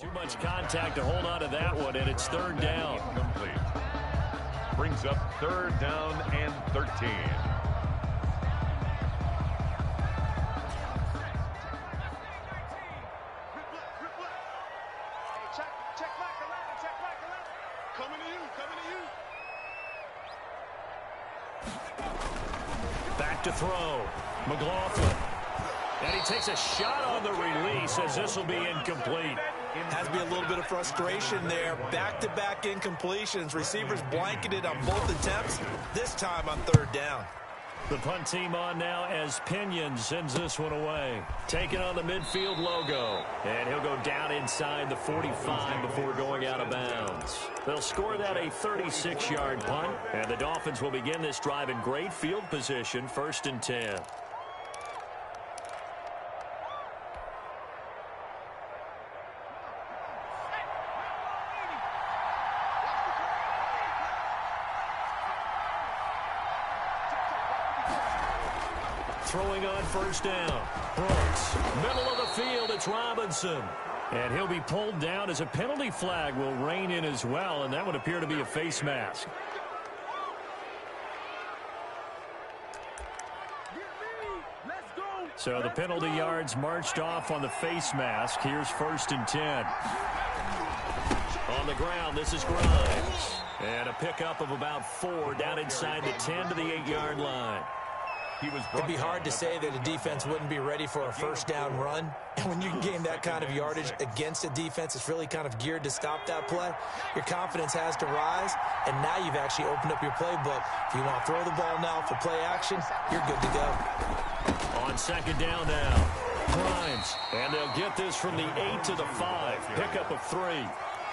Too much contact to hold on to that one, and it's third down. Complete. Brings up third down and 13. Back to throw. McLaughlin. And he takes a shot on the release as this will be incomplete. Has to be a little bit of frustration there. Back-to-back incompletions. Receivers blanketed on both attempts, this time on third down. The punt team on now as Pinion sends this one away. Taking on the midfield logo. And he'll go down inside the 45 before going out of bounds. They'll score that a 36-yard punt. And the Dolphins will begin this drive in great field position, 1st and 10. Throwing on 1st down. Brooks. Middle of the field, it's Robinson. And he'll be pulled down as a penalty flag will rein in as well, and that would appear to be a face mask. So the penalty yards marched off on the face mask. Here's 1st and 10. On the ground, this is Grimes. And a pickup of about 4 down inside the 10 to the 8-yard line. It'd be hard to say that a defense wouldn't be ready for a 1st down run. And when you can gain that kind of yardage against a defense that's really kind of geared to stop that play, your confidence has to rise, and now you've actually opened up your playbook. If you want to throw the ball now for play action, you're good to go. On 2nd down now, Grimes. And they'll get this from the 8 to the 5. Pickup of 3.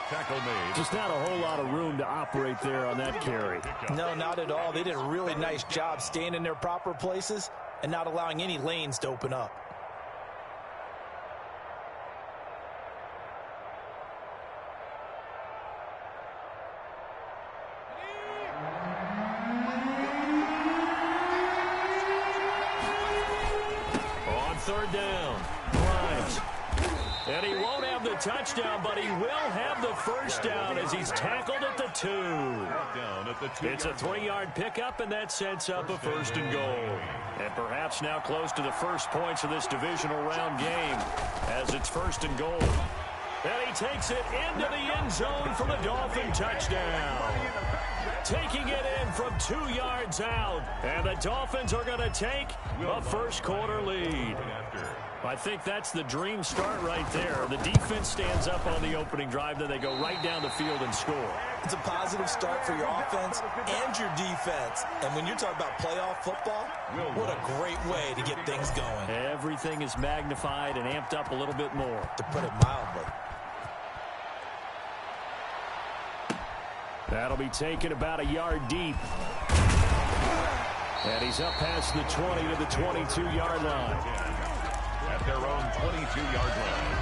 Tackle made. Just not a whole lot of room to operate there on that carry. No, not at all. They did a really nice job staying in their proper places and not allowing any lanes to open up. On 3rd down, Grimes. And he won't have the touchdown, but he will have the 1st down as he's tackled at the 2. It's a 3-yard pickup, and that sets up a 1st and goal. And perhaps now close to the first points of this divisional round game as it's 1st and goal. And he takes it into the end zone for the Dolphin touchdown. Taking it in from 2 yards out. And the Dolphins are going to take a 1st quarter lead. I think that's the dream start right there. The defense stands up on the opening drive, then they go right down the field and score. It's a positive start for your offense and your defense. And when you're talking about playoff football, what a great way to get things going. Everything is magnified and amped up a little bit more. To put it mildly. That'll be taken about a yard deep. And he's up past the 20 to the 22-yard line. At their own 22-yard line.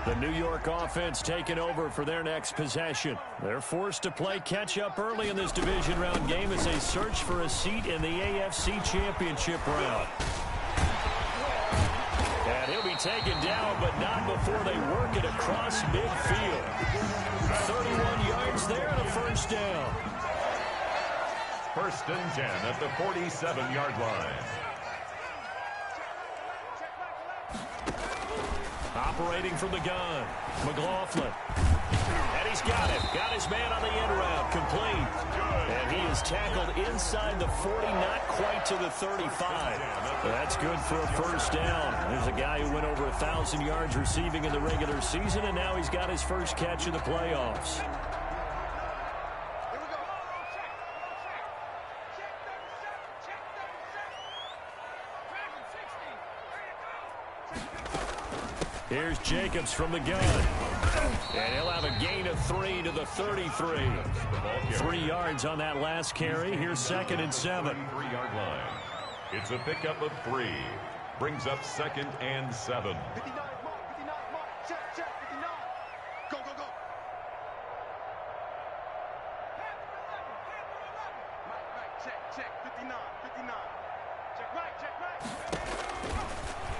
The New York offense taking over for their next possession. They're forced to play catch-up early in this division round game as they search for a seat in the AFC Championship round. And he'll be taken down, but not before they work it across midfield. 31 yards there and a 1st down. 1st and 10 at the 47-yard line. Operating from the gun, McLaughlin. And he's got it. Got his man on the end route. Complete. And he is tackled inside the 40, not quite to the 35. That's good for a 1st down. There's a guy who went over 1,000 yards receiving in the regular season, and now he's got his 1st catch in the playoffs. Here's Jacobs from the gun. And he'll have a gain of 3 to the 33. 3 yards on that last carry. Here's 2nd and 7. 3-yard line. It's a pickup of 3. Brings up 2nd and 7.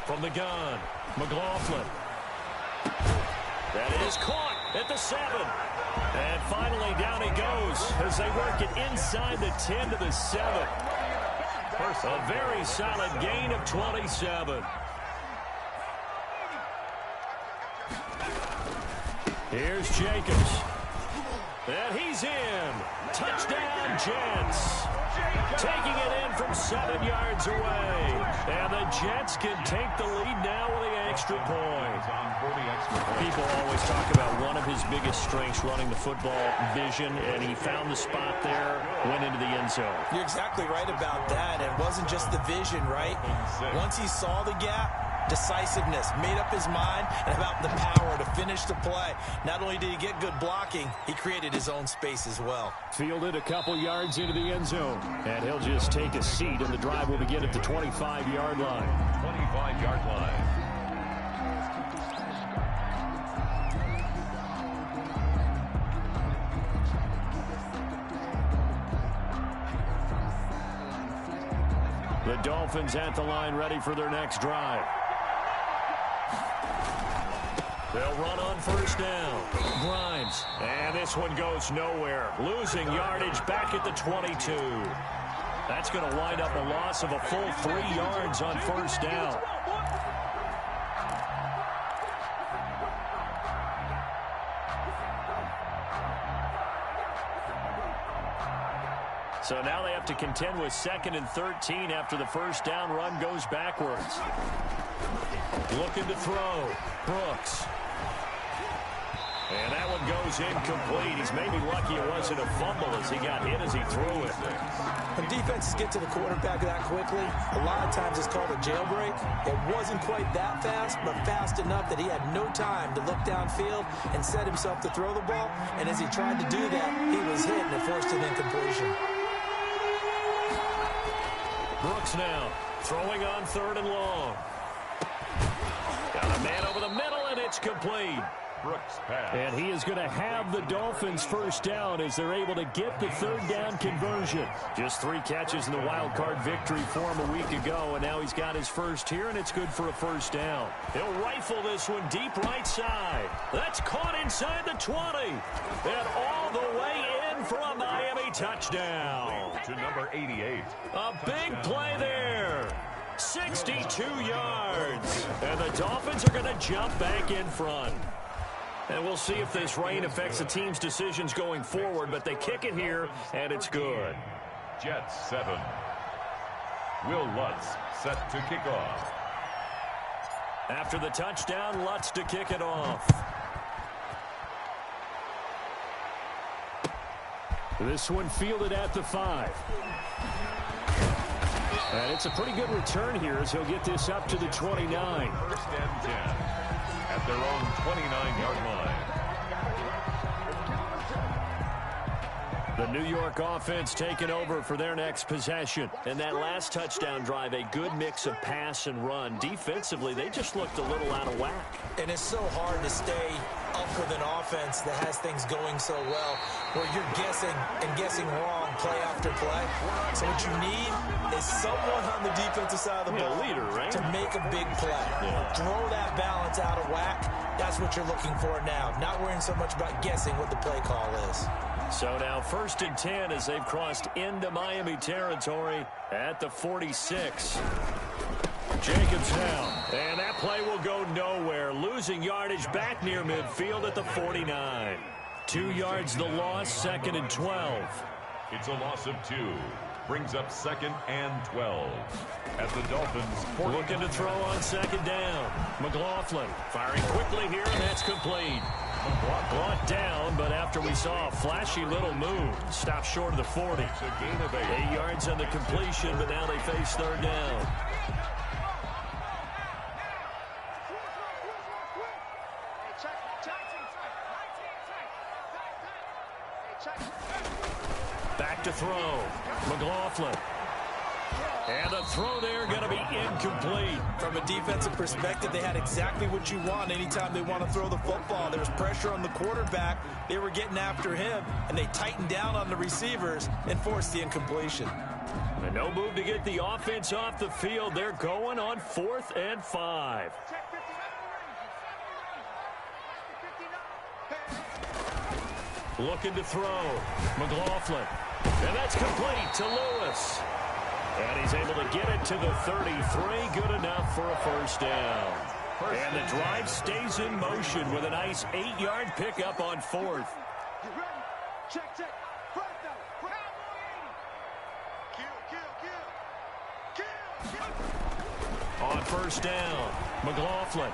From the gun, McLaughlin. That is caught at the 7. And finally down he goes as they work it inside the 10 to the 7. A very solid gain of 27. Here's Jacobs. And he's in. Touchdown, Jets. Taking it in from 7 yards away. And the Jets can take the lead now with the extra point. People always talk about one of his biggest strengths running the football, vision, and he found the spot there, went into the end zone. You're exactly right about that. It wasn't just the vision, right? Once he saw the gap, decisiveness, made up his mind, and about the power to finish the play. Not only did he get good blocking, he created his own space as well. Fielded a couple yards into the end zone, and he'll just take a seat, and the drive will begin at the 25-yard line. 25-yard line. The Dolphins at the line, ready for their next drive. They'll run on first down. Grimes. And this one goes nowhere. Losing yardage back at the 22. That's going to wind up a loss of a full 3 yards on first down. So now they have to contend with 2nd and 13 after the first down run goes backwards. Looking to throw. Brooks. And that one goes incomplete. He's maybe lucky it wasn't a fumble as he got hit as he threw it. When defenses get to the quarterback that quickly, a lot of times it's called a jailbreak. It wasn't quite that fast, but fast enough that he had no time to look downfield and set himself to throw the ball. And as he tried to do that, he was hit and it forced an incompletion. Brooks now throwing on 3rd and long. Got a man over the middle, and it's complete. Brooks pass. And he is going to have the Dolphins first down as they're able to get the 3rd down conversion. Just 3 catches in the wild card victory for him a week ago, and now he's got his first here, and it's good for a first down. He'll rifle this one deep right side. That's caught inside the 20. And all the way in for a Miami touchdown. To number 88. A big play there. 62 yards. And the Dolphins are going to jump back in front. And we'll see if this rain affects the team's decisions going forward, but they kick it here, and it's good. Jets 7. Will Lutz set to kick off. After the touchdown, Lutz to kick it off. This one fielded at the 5. And it's a pretty good return here as he'll get this up to the 29. 1st and 10 at their own 29-yard line. The New York offense taking over for their next possession. And that last touchdown drive, a good mix of pass and run. Defensively, they just looked a little out of whack. And it's so hard to stay up with an offense that has things going so well, where you're guessing and guessing wrong play after play. So what you need is someone on the defensive side of the ball leader, right? to make a big play. Yeah. Throw that balance out of whack. That's what you're looking for now. Not worrying so much about guessing what the play call is. So now 1st and 10 as they've crossed into Miami territory at the 46. Jacobs now, and that play will go nowhere. Losing yardage back near midfield at the 49. 2 yards the loss, 2nd and 12. It's a loss of 2. Brings up 2nd and 12. At the Dolphins. Looking to throw on 2nd down. McLaughlin firing quickly here, and that's complete. Brought down, but after we saw a flashy little move, stopped short of the 40. It's a gain of 8. 8 yards on the completion, but now they face 3rd down. Back to throw. McLaughlin. And the throw there going to be incomplete. From a defensive perspective, they had exactly what you want anytime they want to throw the football. There's pressure on the quarterback. They were getting after him, and they tightened down on the receivers and forced the incompletion. And no move to get the offense off the field. They're going on 4th and 5. Looking to throw. McLaughlin. And that's complete to Lewis. And he's able to get it to the 33. Good enough for a first down. And the drive stays in motion with a nice 8-yard pickup on 4th. Check. On first down, McLaughlin.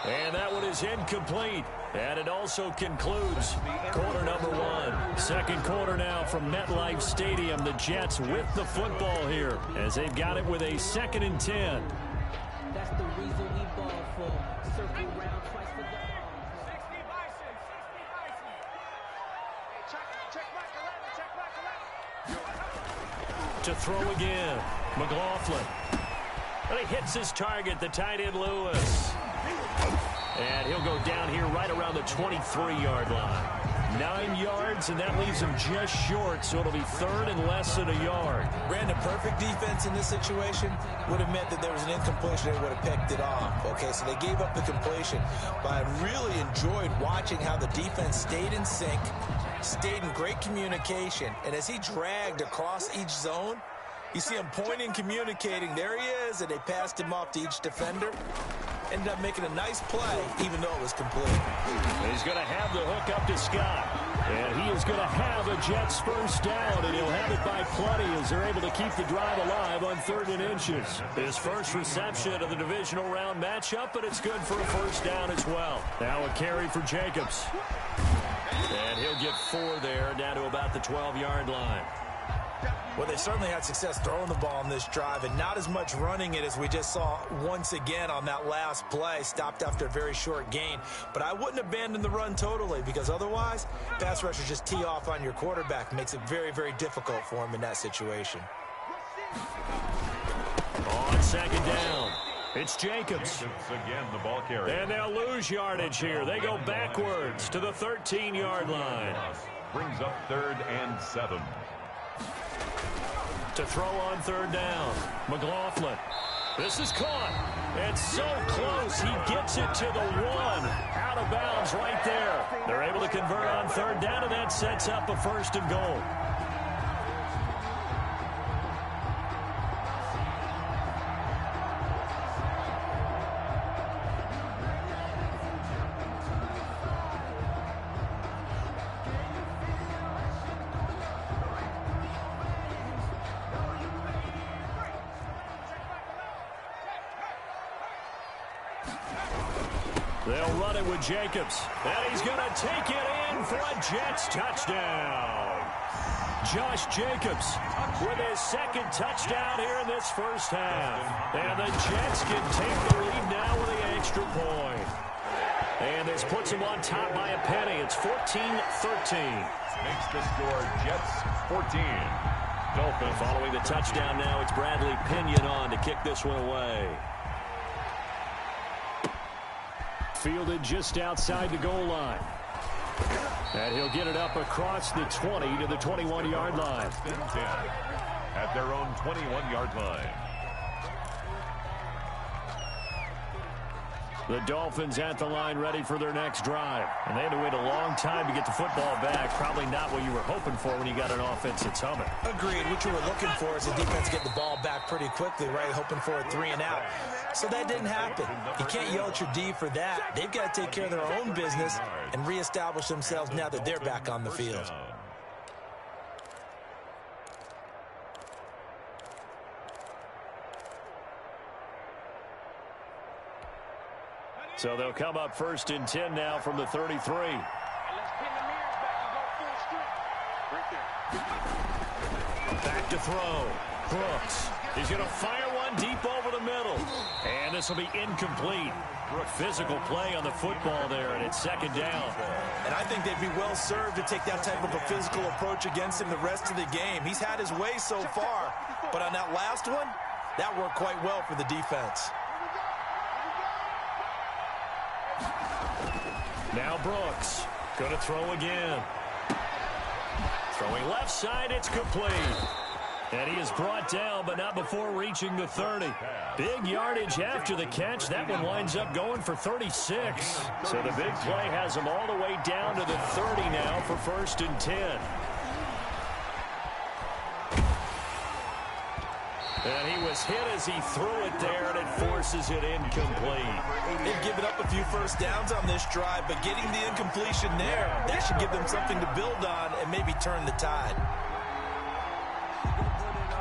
And that one is incomplete. And it also concludes quarter number 1. Second quarter now from MetLife Stadium. The Jets with the football here as they've got it with a 2nd and 10. That's the reason we ball for. Circle round twice for the 60 Bison. Check back 11. To throw again, McLaughlin. And he hits his target, the tight end Lewis. And he'll go down here right around the 23-yard line. 9 yards, and that leaves him just short, so it'll be 3rd and less than a yard. Brandon, perfect defense in this situation would have meant that there was an incompletion. They would have picked it off. Okay, so they gave up the completion. But I really enjoyed watching how the defense stayed in sync, stayed in great communication, and as he dragged across each zone, you see him pointing, communicating. There he is, and they passed him off to each defender. Ended up making a nice play, even though it was complete. He's going to have the hook up to Scott. And he is going to have a Jets first down, and he'll have it by plenty as they're able to keep the drive alive on 3rd and inches. His first reception of the divisional round matchup, but it's good for a first down as well. Now a carry for Jacobs. And he'll get 4 there, down to about the 12-yard line. Well, they certainly had success throwing the ball on this drive and not as much running it as we just saw once again on that last play. Stopped after a very short gain. But I wouldn't abandon the run totally because otherwise, pass rushers just tee off on your quarterback. Makes it very, very difficult for him in that situation. On 2nd down, it's Jacobs. Again, the ball carrier. And they'll lose yardage here. They go backwards to the 13-yard line. Brings up 3rd and 7. To throw on 3rd down, McLaughlin. This is caught. It's so close. He gets it to the 1. Out of bounds right there. They're able to convert on 3rd down, and that sets up a 1st and goal. They'll run it with Jacobs. And he's going to take it in for a Jets touchdown. Josh Jacobs with his 2nd touchdown here in this first half. And the Jets can take the lead now with the extra point. And this puts them on top by a penny. It's 14-13. Makes the score Jets 14. Dolphins following the touchdown now. It's Bradley Pinion on to kick this one away. Fielded just outside the goal line. And he'll get it up across the 20 to the 21-yard line. 10 at their own 21-yard line. The Dolphins at the line ready for their next drive. And they had to wait a long time to get the football back. Probably not what you were hoping for when you got an offense that's humming. Agreed. What you were looking for is the defense get the ball back pretty quickly, right? Hoping for a 3 and out. So that didn't happen. You can't yell at your D for that. They've got to take care of their own business and reestablish themselves now that they're back on the field. So they'll come up 1st and 10 now from the 33. Let's pin the mirrors back and go full strength. Back to throw. Brooks. He's going to fire one deep over the middle. And this will be incomplete. Physical play on the football there, and it's 2nd down. And I think they'd be well served to take that type of a physical approach against him the rest of the game. He's had his way so far, but on that last one, that worked quite well for the defense. Now Brooks. Going to throw again. Throwing left side, it's complete. And he is brought down, but not before reaching the 30. Big yardage after the catch. That one winds up going for 36. So the big play has him all the way down to the 30 now for 1st and 10. And he was hit as he threw it there, and it forces it incomplete. They've given up a few first downs on this drive, but getting the incompletion there, that should give them something to build on and maybe turn the tide.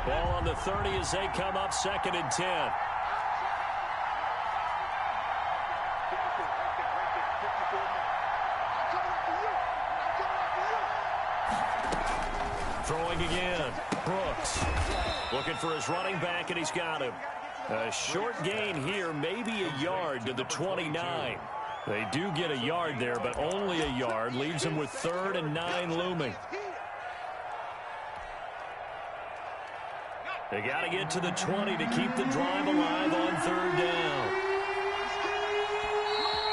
Ball on the 30 as they come up 2nd and 10. Throwing again. Brooks looking for his running back, and he's got him. A short gain here, maybe a yard to the 29. They do get a yard there, but only a yard. Leaves them with 3rd and 9 looming. They got to get to the 20 to keep the drive alive on 3rd down.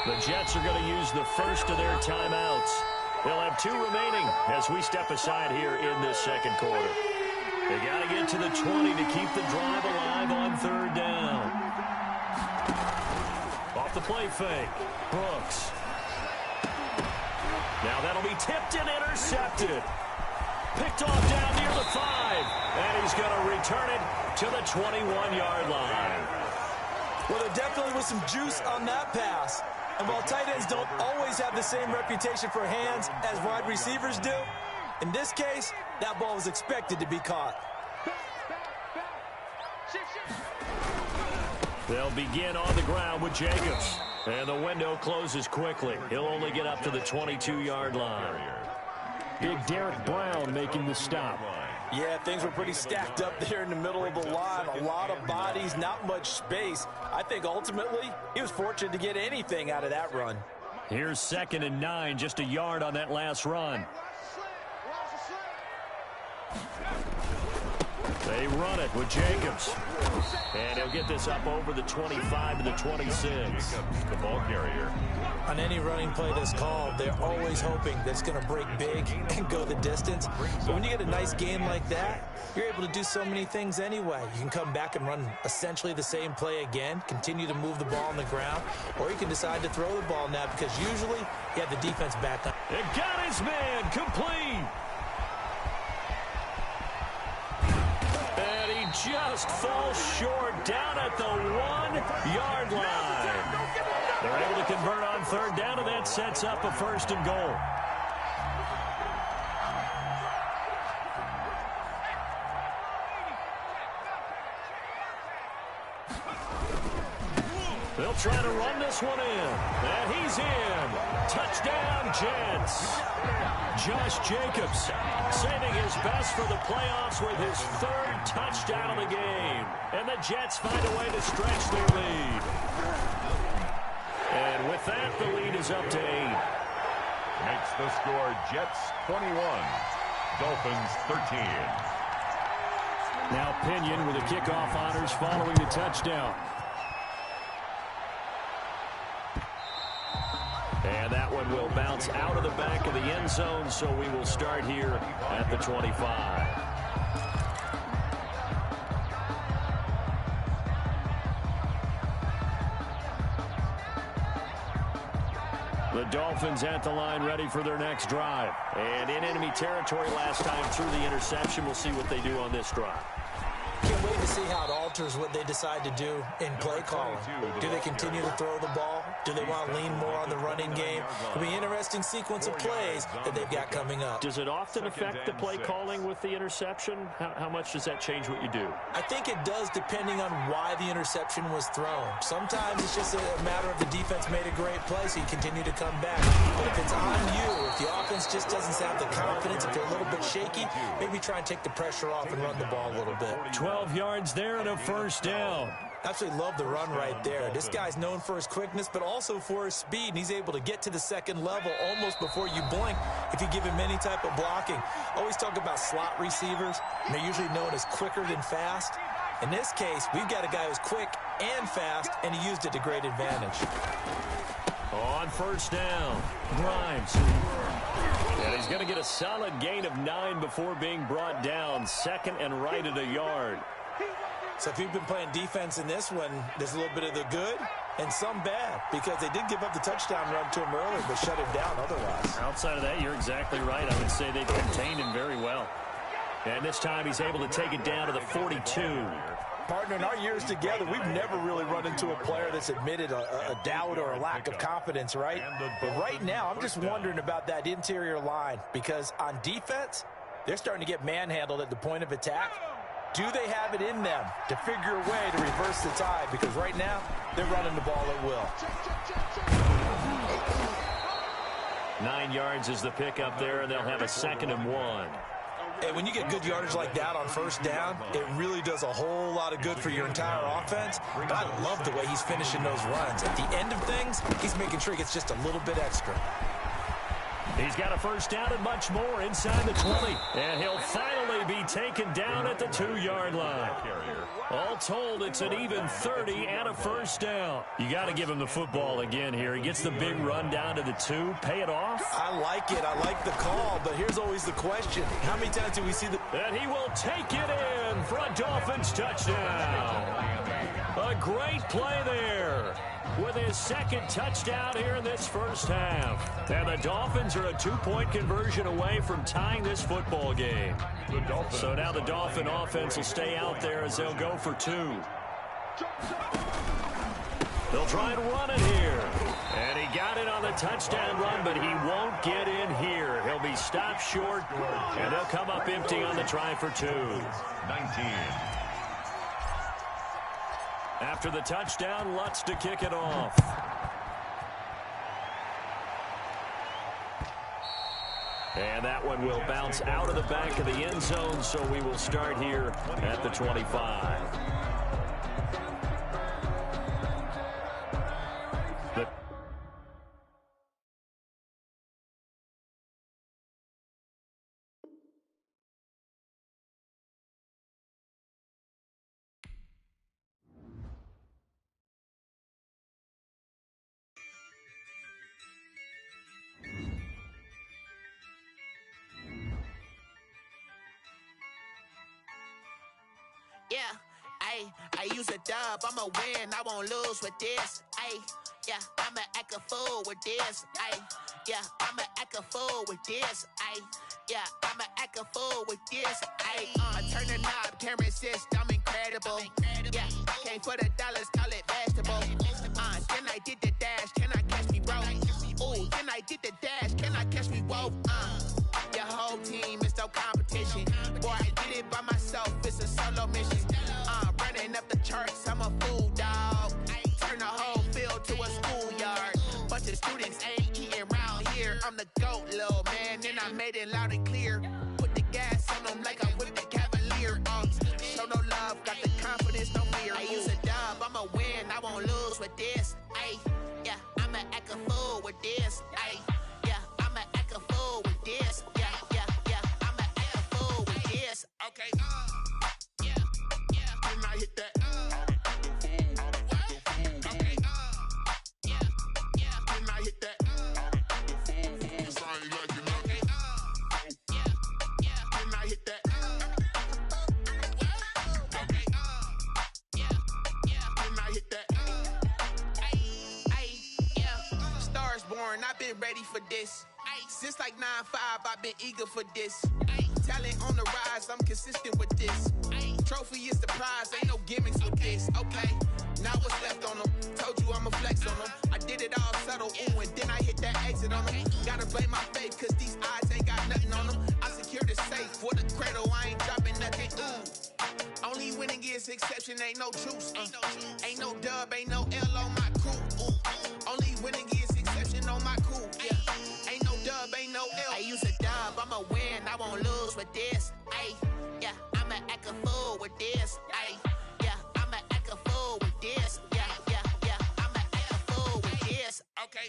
The Jets are going to use the first of their timeouts. They'll have 2 remaining as we step aside here in this 2nd quarter. They got to get to the 20 to keep the drive alive on 3rd down. Off the play fake. Brooks. Now that'll be tipped and intercepted. Picked off down near the 5. And he's going to return it to the 21-yard line. Well, there definitely was some juice on that pass. And while tight ends don't always have the same reputation for hands as wide receivers do, in this case, that ball was expected to be caught. They'll begin on the ground with Jacobs. And the window closes quickly. He'll only get up to the 22-yard line. Big Derek Brown making the stop. Yeah, things were pretty stacked up there in the middle of the line. A lot of bodies, not much space. I think ultimately he was fortunate to get anything out of that run. Here's 2nd and 9, just a yard on that last run. They run it with Jacobs. And he'll get this up over the 25 to the 26. The ball carrier. On any running play that's called, they're always hoping that it's going to break big and go the distance. But when you get a nice game like that, you're able to do so many things anyway. You can come back and run essentially the same play again, continue to move the ball on the ground, or you can decide to throw the ball now because usually you have the defense back up. It got his man complete. And he just falls short down at the 1-yard line. They're able to convert on 3rd down, and that sets up a 1st and goal. They'll try to run this one in. And he's in. Touchdown, Jets. Josh Jacobs saving his best for the playoffs with his 3rd touchdown of the game. And the Jets find a way to stretch their lead. And with that, the lead is up to 8. Makes the score Jets 21, Dolphins 13. Now Pinion with the kickoff honors following the touchdown. And that one will bounce out of the back of the end zone, so we will start here at the 25. The Dolphins at the line ready for their next drive. And in enemy territory last time through the interception. We'll see what they do on this drive. Can't wait to see how it alters what they decide to do in play calling. Do they continue to throw the ball? Do they want to lean more on the running game? It'll be an interesting sequence of plays that they've got coming up. Does it often affect the play calling with the interception? How much does that change what you do? I think it does depending on why the interception was thrown. Sometimes it's just a matter of the defense made a great play, so you continue to come back. But if it's on you, if the offense just doesn't have the confidence, if they're a little bit shaky, maybe try and take the pressure off and run the ball a little bit. 12 yards there and a 1st down. Absolutely love the run right there. This guy's known for his quickness, but also for his speed, and he's able to get to the 2nd level almost before you blink if you give him any type of blocking. Always talk about slot receivers, and they're usually known as quicker than fast. In this case, we've got a guy who's quick and fast, and he used it to great advantage. On first down, Grimes. And he's going to get a solid gain of 9 before being brought down. Second and right at a yard. So if you've been playing defense in this one, there's a little bit of the good and some bad, because they did give up the touchdown run to him early, but shut him down otherwise. Outside of that, you're exactly right. I would say they've contained him very well. And this time he's able to take it down to the 42. Partner, in our years together, we've never really run into a player that's admitted a doubt or a lack of confidence, right? But right now, I'm just wondering about that interior line, because on defense, they're starting to get manhandled at the point of attack. Do they have it in them to figure a way to reverse the tide? Because right now, they're running the ball at will. 9 yards is the pickup there, and they'll have a 2nd and 1. And when you get good yardage like that on first down, it really does a whole lot of good for your entire offense. But I love the way he's finishing those runs. At the end of things, he's making sure he gets just a little bit extra. He's got a first down and much more inside the 20. And he'll finally be taken down at the 2-yard line. All told, it's an even 30 and a first down. You got to give him the football again here. He gets the big run down to the 2. Pay it off. I like it. I like the call. But here's always the question. How many times do we see the... And he will take it in for a Dolphins touchdown. A great play there with his 2nd touchdown here in this first half. And the Dolphins are a 2-point conversion away from tying this football game. So now the Dolphin offense will stay out there as they'll go for 2. They'll try and run it here. And he got it on the touchdown run, but he won't get in here. He'll be stopped short, and they'll come up empty on the try for 2. 19. After the touchdown, Lutz to kick it off. And that one will bounce out of the back of the end zone, so we will start here at the 25. Yeah, I use a dub, I'ma win, I won't lose with this. Yeah, I'ma act a fool with this. Yeah, I'ma act a fool with this. Yeah, I'ma act a fool with this. I turn the knob, camera assist, I'm incredible. Yeah, came for the dollars, call it vegetable. Then I did the dash, can I catch me, bro? Ooh, then I did the dash, can I catch me, whoa? Your whole team is no competition. Boy, I did it by myself, it's a solo mission. Running up the charts, I'm a fool, dog. Turn the whole field to a schoolyard. Bunch of students ain't eating round here. I'm the GOAT, little man, and I made it loud and clear. Put the gas on them like I'm with the Cavalier. Show no love, got the confidence, no fear. I use a dub, I'ma win, I won't lose with this. Yeah, I'ma act a fool with this. Yeah, I'ma act a fool with this. Yeah, I'ma act a fool with this. Okay, yeah, then I hit that. Okay, yeah, then I hit that. Okay, yeah, then I hit that. Okay, yeah, then I hit that. Yeah, stars born, I've been ready for this. Since like 9-5, I've been eager for this. Talent on the rise, I'm consistent with this. Trophy is the prize, ain't no gimmicks with this. Okay, now what's left on them? Told you I'ma flex on them. I did it all subtle, ooh, and then I hit that exit on them. Gotta blame my faith, cause these eyes ain't got nothing on them. I secured the safe for the cradle, I ain't dropping nothing, ooh. Only winning is exception, ain't no truce. Ain't no dub, ain't no L on my crew, ooh. Only winning is exception on my crew, yeah. Ain't no dub, ain't no L. I use a dub, I'ma win, I won't lose with this. Yeah, I'ma act a fool with this. Yeah, I'ma act a fool with this. Yeah, I'ma act a fool with this. Okay,